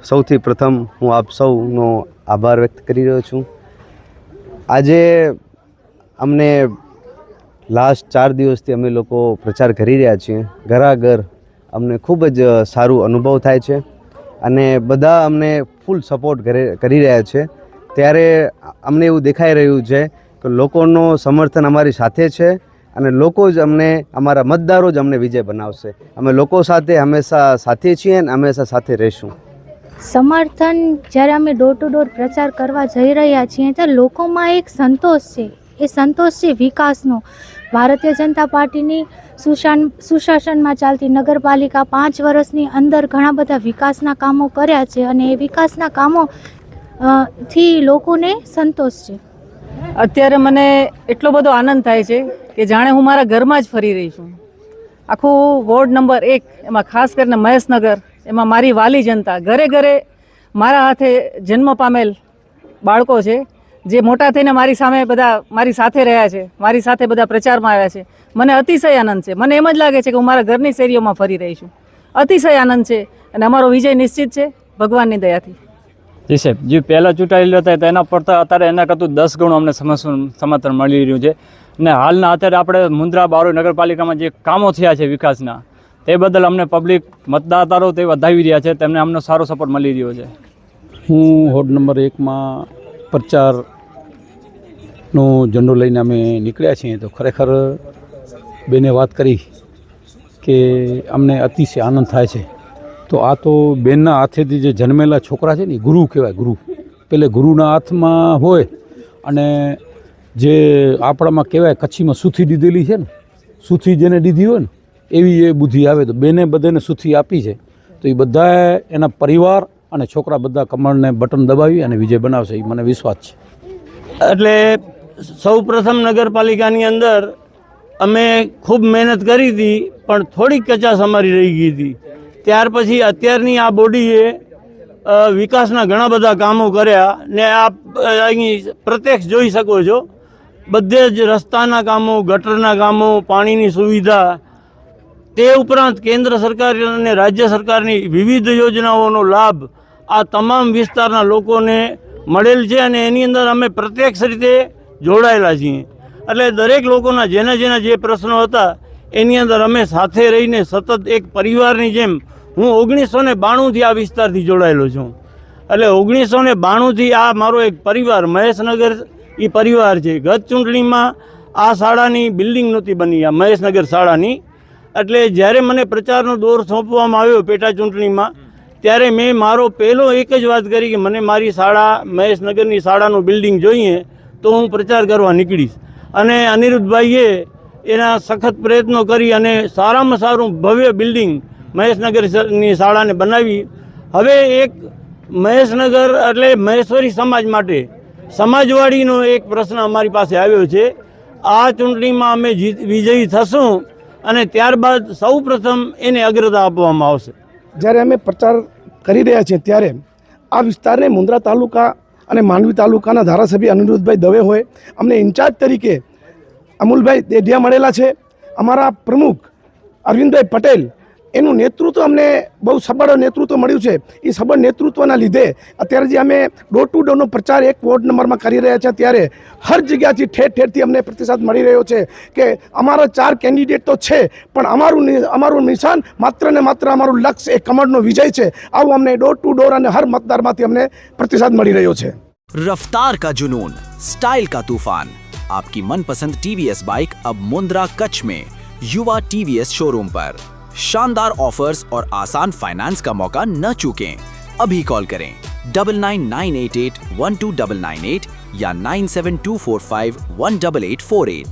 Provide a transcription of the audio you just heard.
સૌથી પ્રથમ હું આપ સૌનો આભાર વ્યક્ત કરી રહ્યો છું. આજે અમને લાસ્ટ 4 દિવસથી અમે લોકો પ્રચાર કરી રહ્યા છીએ. ઘરાઘર અમને ખૂબ જ સારું અનુભવ થાય છે અને બધા અમને ફૂલ સપોર્ટ કરી રહ્યા છે. ત્યારે અમને એવું દેખાઈ રહ્યું છે કે લોકોનો સમર્થન અમારી સાથે છે અને લોકો જ અમને, અમારા મતદારો જ અમને વિજય બનાવશે. અમે લોકો સાથે હંમેશા સાથે છીએ અને હંમેશા સાથે રહીશું. સમર્થન જ્યારે અમે ડોર ટુ ડોર પ્રચાર કરવા જઈ રહ્યા છીએ ત્યારે લોકોમાં એક સંતોષ છે. એ સંતોષ છે વિકાસનો. ભારતીય જનતા પાર્ટીની સુશાસનમાં ચાલતી નગરપાલિકા 5 વર્ષની અંદર ઘણા બધા વિકાસના કામો કર્યા છે અને એ વિકાસના કામો થી લોકોને સંતોષ છે. અત્યારે મને એટલો બધો આનંદ થાય છે કે જાણે હું મારા ઘરમાં જ ફરી રહી છું. આખું વોર્ડ નંબર 1 એમાં ખાસ કરીને મહેશનગર, એમાં મારી વાલી જનતા, ઘરે ઘરે મારા હાથે જન્મ પામેલ બાળકો છે જે મોટા થઈને મારી સામે બધા મારી સાથે રહ્યા છે, મારી સાથે બધા પ્રચારમાં આવ્યા છે. મને અતિશય આનંદ છે. મને એમ જ લાગે છે કે હું મારા ઘરની શેરીઓમાં ફરી રહી છું. અતિશય આનંદ છે અને અમારો વિજય નિશ્ચિત છે ભગવાનની દયાથી. જી સાહેબ, જે પહેલાં ચૂંટાયેલા હતા તેના પડતા અત્યારે એના કરતું 10 ગણું અમને સમર્થન મળી રહ્યું છે. અને હાલના અત્યારે આપણે મુન્દ્રા બારોઈ નગરપાલિકામાં જે કામો થયા છે વિકાસના, તે બદલ અમને પબ્લિક મતદાતારો તે વધાવી રહ્યા છે. તેમને અમને સારો સપોર્ટ મળી રહ્યો છે. હું વોર્ડ નંબર 1માં પ્રચારનો ઝંડો લઈને અમે નીકળ્યા છીએ. તો ખરેખર બેને વાત કરી કે અમને અતિશય આનંદ થાય છે. તો આ તો બેનના હાથેથી જે જન્મેલા છોકરા છે ને, ગુરુ કહેવાય. ગુરુ પેલે ગુરુના હાથમાં હોય અને જે આપણામાં કહેવાય કચ્છીમાં સુથી દીધેલી છે ને, સુથી જેને દીધી હોય ને એવી એ બુદ્ધિ આવે. તો બેને બધાને સુથી આપી છે. તો એ બધા એના પરિવાર અને છોકરા બધા કમળને બટન દબાવી અને વિજય બનાવશે, એ મને વિશ્વાસ છે. એટલે સૌ પ્રથમ નગરપાલિકાની અંદર અમે ખૂબ મહેનત કરી હતી, પણ થોડીક કચાશ અમારી રહી ગઈ હતી. ત્યાર પછી અત્યારની આ બોડીએ વિકાસના ઘણા બધા કામો કર્યા ને આપ અહીં પ્રત્યક્ષ જોઈ શકો છો. બધે જ રસ્તાના કામો, ગટરના કામો, પાણીની સુવિધા, તે ઉપરાંત કેન્દ્ર સરકાર અને રાજ્ય સરકારની વિવિધ યોજનાઓનો લાભ આ તમામ વિસ્તારના લોકોને મળેલ છે અને એની અંદર અમે પ્રત્યક્ષ રીતે જોડાયેલા છીએ. એટલે દરેક લોકોના જેના જે પ્રશ્નો હતા એની અંદર અમે સાથે રહીને સતત એક પરિવારની જેમ, હું 1992થી આ વિસ્તારથી જોડાયેલો છું. એટલે 1992થી આ મારો એક પરિવાર, મહેશનગર એ પરિવાર છે. ગત ચૂંટણીમાં આ શાળાની બિલ્ડિંગ નહોતી બની, આ મહેશનગર શાળાની. એટલે જ્યારે મને પ્રચારનો દોર સોંપવામાં આવ્યો પેટા ચૂંટણીમાં, ત્યારે મેં મારો પહેલો એક જ વાત કરી કે મને મારી શાળા, મહેશનગરની શાળાનું બિલ્ડિંગ જોઈએ તો હું પ્રચાર કરવા નીકળીશ. અને અનિરુદ્ધભાઈએ એના સખત પ્રયત્નો કરી અને સારામાં સારું ભવ્ય બિલ્ડિંગ મહેશનગરની શાળાને બનાવી. હવે એક મહેશનગર એટલે મહેશ્વરી સમાજ માટે સમાજવાડીનો એક પ્રશ્ન અમારી પાસે આવ્યો છે. આ ચૂંટણીમાં અમે વિજયી થશું અને ત્યારબાદ સૌ પ્રથમ એને અગ્રતા આપવામાં આવશે. જ્યારે અમે પ્રચાર કરી રહ્યા છીએ ત્યારે આ વિસ્તારને મુન્દ્રા તાલુકા અને માંડવી તાલુકાના ધારાસભ્ય અનિરુદ્ધભાઈ દવે હોય, અમને ઇન્ચાર્જ તરીકે અમૂલભાઈ દેઢિયા મળેલા છે. અમારા પ્રમુખ અરવિંદભાઈ પટેલ, એનું નેતૃત્વ અમને બહુ સબળ નેતૃત્વ મળ્યું છે. એ સબળ નેતૃત્વના લીધે અત્યારે જે અમે ડોર ટુ ડોરનો પ્રચાર 1 વોર્ડ નંબરમાં કરી રહ્યા છીએ ત્યારે હર જગ્યાથી ઠેરથી અમને પ્રતિસાદ મળી રહ્યો છે કે અમારા 4 કેન્ડિડેટ તો છે, પણ અમારું નિશાન માત્ર ને માત્ર અમારું લક્ષ્ય એ કમળનો વિજય છે. આવું અમને ડોર ટુ ડોર અને હર મતદારમાંથી અમને પ્રતિસાદ મળી રહ્યો છે. रफ्तार का जुनून, स्टाइल का तूफान, आपकी मनपसंद TVS बाइक अब मुंद्रा कच्छ में युवा TVS शोरूम पर। शानदार ऑफर्स और आसान फाइनेंस का मौका न चूकें। अभी कॉल करें 9998812998 या 9724518848।